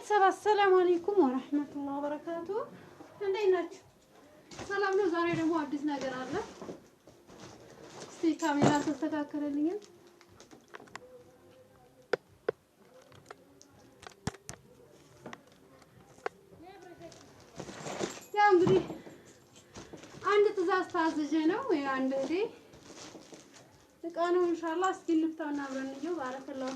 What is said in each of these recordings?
ቤተሰብ አሰላሙ አለይኩም ወራህመቱላሂ ወበረካቱ። እንዴት ናችሁ? ሰላም ነው። ዛሬ ደግሞ አዲስ ነገር አለ። እስቲ ካሜራ ተስተካከለልኝ። ያው እንግዲህ አንድ ትዕዛዝ ታዝዤ ነው አንድ እህቴ እቃ ነው ኢንሻአላህ። እስኪ እንፍታውና አብረን እንየው። ባረከላሁ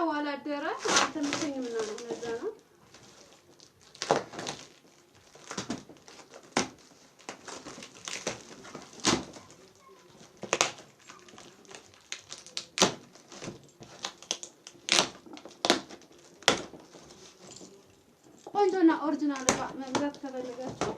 ዋላ ደረ አልተመቸኝም እና ነው ለዛ ነው። ቆንጆና ኦሪጂናል እቃ መግዛት ከፈለጋችሁ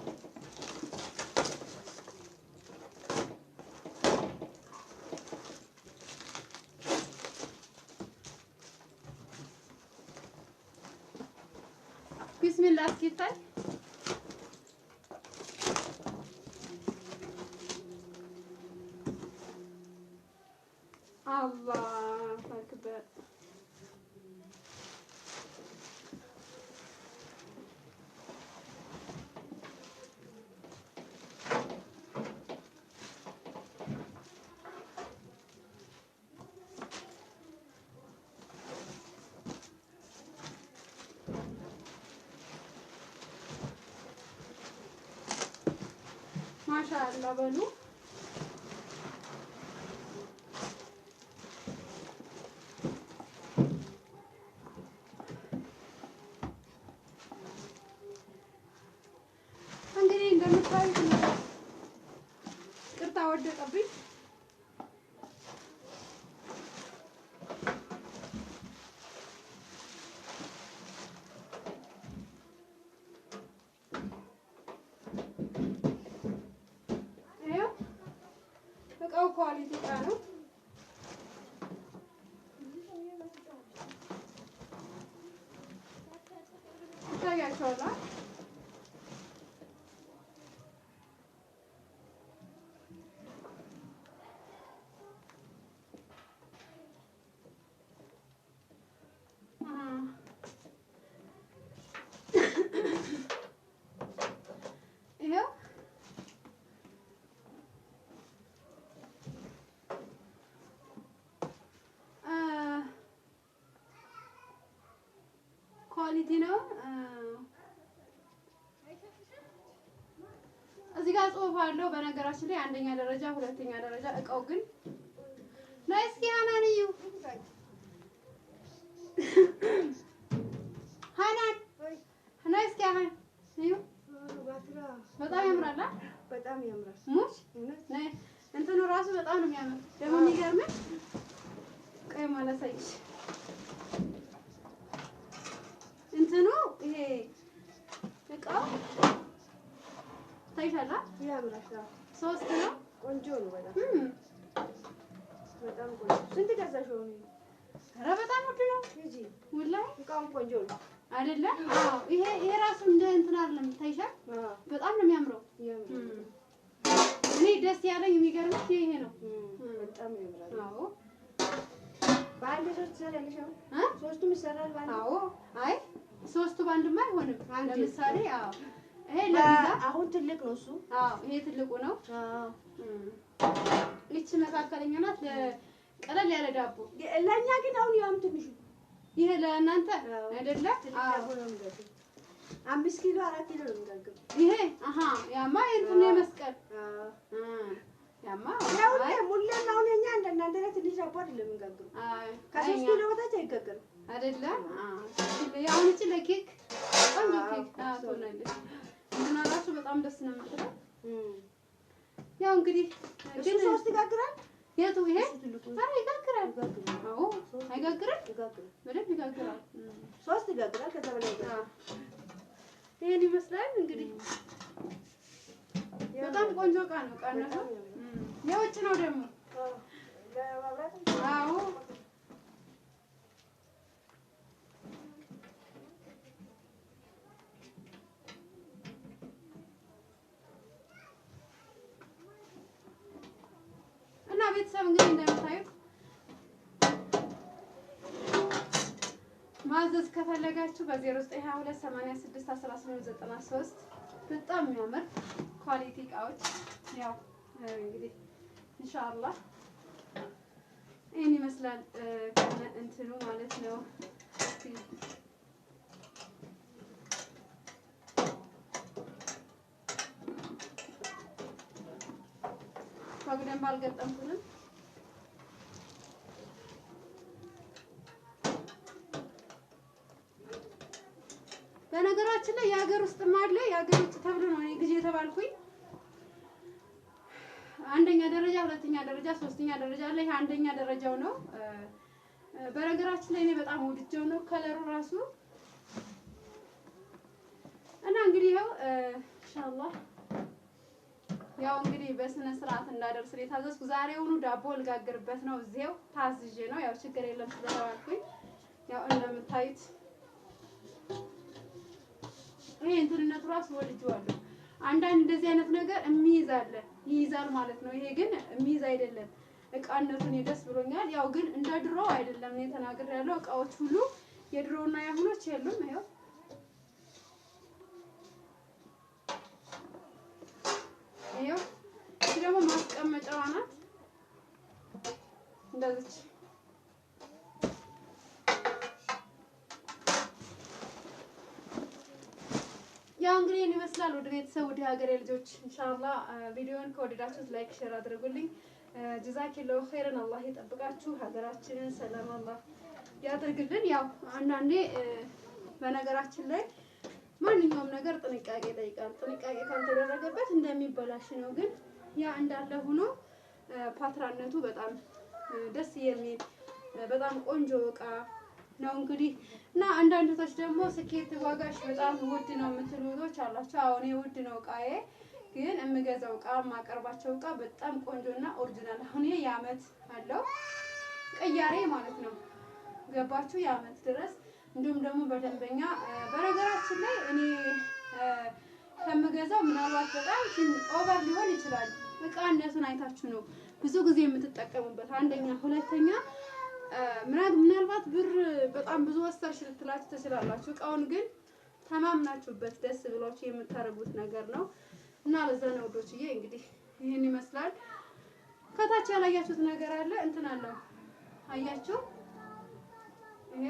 ቢስሚላህ እስኪታይ አላህ አክበር። ማሻአላህ በሉ። እንግዲህ እንደምታዩት ቅርታ ወደቀብኝ። እቃው ኳሊቲ እቃ ነው። ይታያችኋል። ይኸው ኳሊቲ ነው። እዚህ ጋር ጽሑፍ አለው። በነገራችን ላይ አንደኛ ደረጃ፣ ሁለተኛ ደረጃ። እቃው ግን እስኪ ሀናንዩ ሀናን እስኪ ሀናን እዩ። በጣም ያምራል። በጣም ያምራል። ሙች እንትኑ ራሱ በጣም ነው የሚያምር። ደግሞ የሚገርምህ ቀይ ማለሳይሽ እንትኑ ይሄ እቃው ታይሻላ። ያምራል። ሶስት ነው። ቆንጆ ነው። በጣም ቆንጆ። ስንት ገዛሽው? ኧረ በጣም ውድ ነው እንጂ ወላሂ እቃው ቆንጆ ነው አይደለ? አዎ። ይሄ ራሱ እንደ እንትን አይደለም። ታይሻል። በጣም ነው የሚያምረው። እኔ ደስ ያለኝ የሚገርምሽ ይሄ ነው። በጣም ያምራል። አዎ። በአንድ ሶስት ትሰሪያለሽ? ሶስቱም ይሰራል በአንድ? አዎ። አይ ሶስቱ ባንድማ አይሆንም። ለምሳሌ አዎ፣ ይሄ አሁን ትልቅ ነው እሱ። አዎ፣ ይሄ ትልቁ ነው። አዎ። እቺ መካከለኛ ናት። ቀለል ያለ ዳቦ ለእኛ ግን አሁን ያም ትንሹ ይሄ ለእናንተ አይደለ? አዎ። 5 ኪሎ 4 ኪሎ ነው የሚጋግር ይሄ። ያማ እንትን የመስቀል ያማ ያው ሙሉና አሁን እኛ እንደናንተ ላይ ትንሽ ዳቦ አይደለም የሚጋግሩ። ከ3 ኪሎ በታች አይጋገርም አይደለ? ያው እቺ ለኬክ ቆንጆ ኬክ ትሆናለች። እና ራሱ በጣም ደስ ነው የምትለው። ያው እንግዲህ ግን 3 ይጋግራል። የቱ ይሄ? አረ ይጋግራል። አዎ አይጋግርም? በደንብ ይጋግራል። 3 ይጋግራል። ከዛ በላይ ይሄን ይመስላል እንግዲህ። በጣም ቆንጆ እቃ ነው። እቃነቱ የውጭ ነው ደግሞ። አዎ ማዘዝ ከፈለጋችሁ በ0922861893 በጣም የሚያምር ኳሊቲ እቃዎች ያው እንግዲህ ኢንሻአላህ ይሄን ይመስላል እንትኑ ማለት ነው። በግደም ባልገጠምኩንም በነገራችን ላይ የሀገር ውስጥም አለ የሀገር ውስጥ ተብሎ ነው እኔ ግዢ የተባልኩኝ። አንደኛ ደረጃ፣ ሁለተኛ ደረጃ፣ ሶስተኛ ደረጃ አለ። ይሄ አንደኛ ደረጃው ነው። በነገራችን ላይ እኔ በጣም ወድጄው ነው ከለሩ ራሱ እና እንግዲህ ይኸው ኢንሻአላህ ያው እንግዲህ በስነ ስርዓት እንዳደርስ የታዘዝኩ ዛሬውኑ ዳቦ ልጋግርበት ነው። እዚያው ታዝዤ ነው ያው ችግር የለም ስለተባልኩኝ ያው እንደምታዩት ይሄ እንትንነቱ ራሱ ወድጄዋለሁ። አንዳንድ እንደዚህ አይነት ነገር ይይዛል ማለት ነው። ይሄ ግን የሚይዝ አይደለም። እቃነቱን ደስ ብሎኛል። ያው ግን እንደ ድሮ አይደለም እኔ ተናግሬያለሁ። እቃዎች ሁሉ የድሮና ያሁኖች የሉም። ይሄው ይሄ ደግሞ ማስቀመጫዋ ናት እንደዚህ ያው እንግዲህ ይመስላል። ወደ ቤተሰብ ወደ ሀገሬ ልጆች ኢንሻአላህ ቪዲዮውን ከወደዳችሁት ላይክ ሼር አድርጉልኝ። ጀዛኪላሁ ኸይረን አላህ ይጠብቃችሁ። ሀገራችንን ሰላም አላህ ያድርግልን። ያው አንዳንዴ በነገራችን ላይ ማንኛውም ነገር ጥንቃቄ ይጠይቃል። ጥንቃቄ ካልተደረገበት እንደሚበላሽ ነው። ግን ያ እንዳለ ሆኖ ፓትራነቱ በጣም ደስ የሚል በጣም ቆንጆ እቃ ነው እንግዲህ እና አንዳንድ እህቶች ደግሞ ስኬት ዋጋሽ በጣም ውድ ነው የምትሉ እህቶች አላችሁ። አሁን ውድ ነው እቃዬ፣ ግን የምገዛው እቃ የማቀርባቸው እቃ በጣም ቆንጆና ኦሪጂናል አሁን ይሄ የዓመት አለው ቅያሬ ማለት ነው። ገባችሁ? የዓመት ድረስ እንዲሁም ደግሞ በደንበኛ በነገራችን ላይ እኔ ከምገዛው ምናልባት በጣም ኦቨር ሊሆን ይችላል። እቃነቱን አይታችሁ ነው ብዙ ጊዜ የምትጠቀሙበት። አንደኛ፣ ሁለተኛ ምናልባት ብር በጣም ብዙ ወስተርሽ ልትላችሁ ትችላላችሁ። እቃውን ግን ተማምናችሁበት ደስ ብሏችሁ የምታረጉት ነገር ነው እና ለዛ ነው ወዶችዬ እንግዲህ ይሄን ይመስላል። ከታች ያላያችሁት ነገር አለ እንትን አለው አያችሁ? ይሄ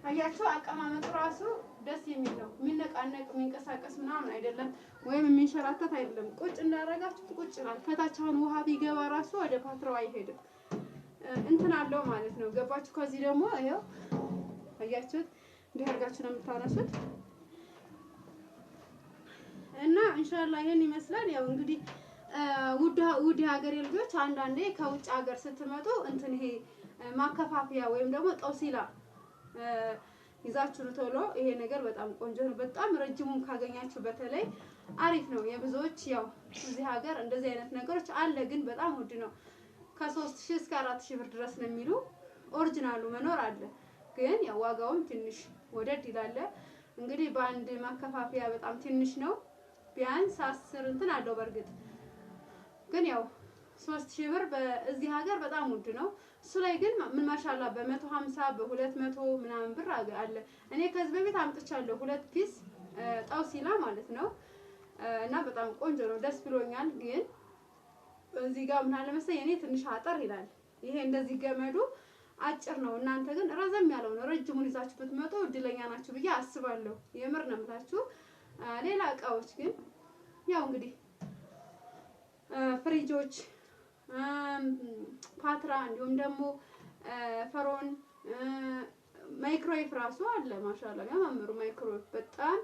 አያችሁ? አቀማመጡ ራሱ ደስ የሚል ነው። የሚነቃነቅ የሚንቀሳቀስ ምናምን አይደለም፣ ወይም የሚንሸራተት አይደለም። ቁጭ እንዳደረጋችሁት ቁጭ ይላል። ከታች አሁን ውሃ ቢገባ ራሱ ወደ ፓትራው አይሄድም። እንትን አለው ማለት ነው። ገባችሁ? ከዚህ ደግሞ ይሄው አያችሁት? እንዲህ አድርጋችሁ ነው የምታነሱት እና ኢንሻአላህ ይሄን ይመስላል። ያው እንግዲህ ውድ ሀገሬ ልጆች አንዳንዴ ከውጭ ሀገር ስትመጡ እንትን ይሄ ማከፋፈያ ወይም ደግሞ ጦሲላ ይዛችሁ ቶሎ ይሄ ነገር በጣም ቆንጆ ነው። በጣም ረጅሙን ካገኛችሁ በተለይ አሪፍ ነው። የብዙዎች ያው እዚህ ሀገር እንደዚህ አይነት ነገሮች አለ፣ ግን በጣም ውድ ነው። ከ3000 እስከ 4000 ብር ድረስ ነው የሚሉ ኦሪጂናሉ መኖር አለ፣ ግን ያው ዋጋውም ትንሽ ወደድ ይላል። እንግዲህ በአንድ ማከፋፈያ በጣም ትንሽ ነው። ቢያንስ 10 እንትን አለው። በርግጥ ግን ያው 3000 ብር በዚህ ሀገር በጣም ውድ ነው። እሱ ላይ ግን ምን ማሻአላ በ150 በ200 ምናምን ብር አለ። እኔ ከዚህ በፊት አምጥቻለሁ 2 ፒስ ጣውሲላ ማለት ነው እና በጣም ቆንጆ ነው፣ ደስ ብሎኛል። ግን እዚህ ጋር ምን አለ መሰለኝ እኔ ትንሽ አጠር ይላል። ይሄ እንደዚህ ገመዱ አጭር ነው። እናንተ ግን ረዘም ያለው ነው። ረጅሙን ይዛችሁ ብትመጡ እድለኛ ናችሁ ብዬ አስባለሁ። የምር ነው የምላችሁ። ሌላ እቃዎች ግን ያው እንግዲህ ፍሪጆች፣ ፓትራ እንዲሁም ደግሞ ፈሮን ማይክሮዌቭ ራሱ አለ። ማሻአላ ያማምሩ ማይክሮዌቭ በጣም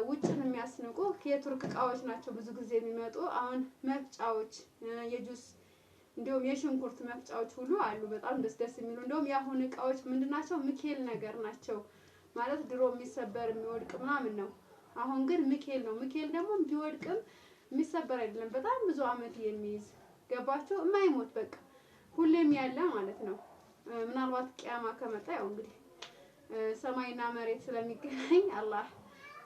ውጭን የሚያስንቁ የቱርክ እቃዎች ናቸው ብዙ ጊዜ የሚመጡ። አሁን መፍጫዎች፣ የጁስ እንዲሁም የሽንኩርት መፍጫዎች ሁሉ አሉ። በጣም ደስ የሚሉ እንደውም የአሁን እቃዎች ምንድናቸው? ሚኬል ነገር ናቸው ማለት ድሮ የሚሰበር የሚወድቅ ምናምን ነው። አሁን ግን ሚኬል ነው። ሚኬል ደግሞ ቢወድቅም የሚሰበር አይደለም፣ በጣም ብዙ አመት የሚይዝ ገባችሁ? የማይሞት በቃ ሁሌም ያለ ማለት ነው። ምናልባት ቂያማ ከመጣ ያው እንግዲህ ሰማይና መሬት ስለሚገናኝ አላህ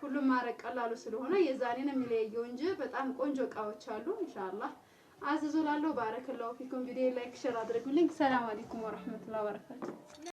ሁሉም ማረቅ ቀላሉ ስለሆነ የዛኔን የሚለየው እንጂ በጣም ቆንጆ እቃዎች አሉ። ኢንሻአላህ አዝዙላለሁ። ባረከላሁ ፊኩም። ቪዲዮ ላይክ ሼር አድርጉልኝ። ሰላም አለይኩም ወራህመቱላሂ ወበረካቱ።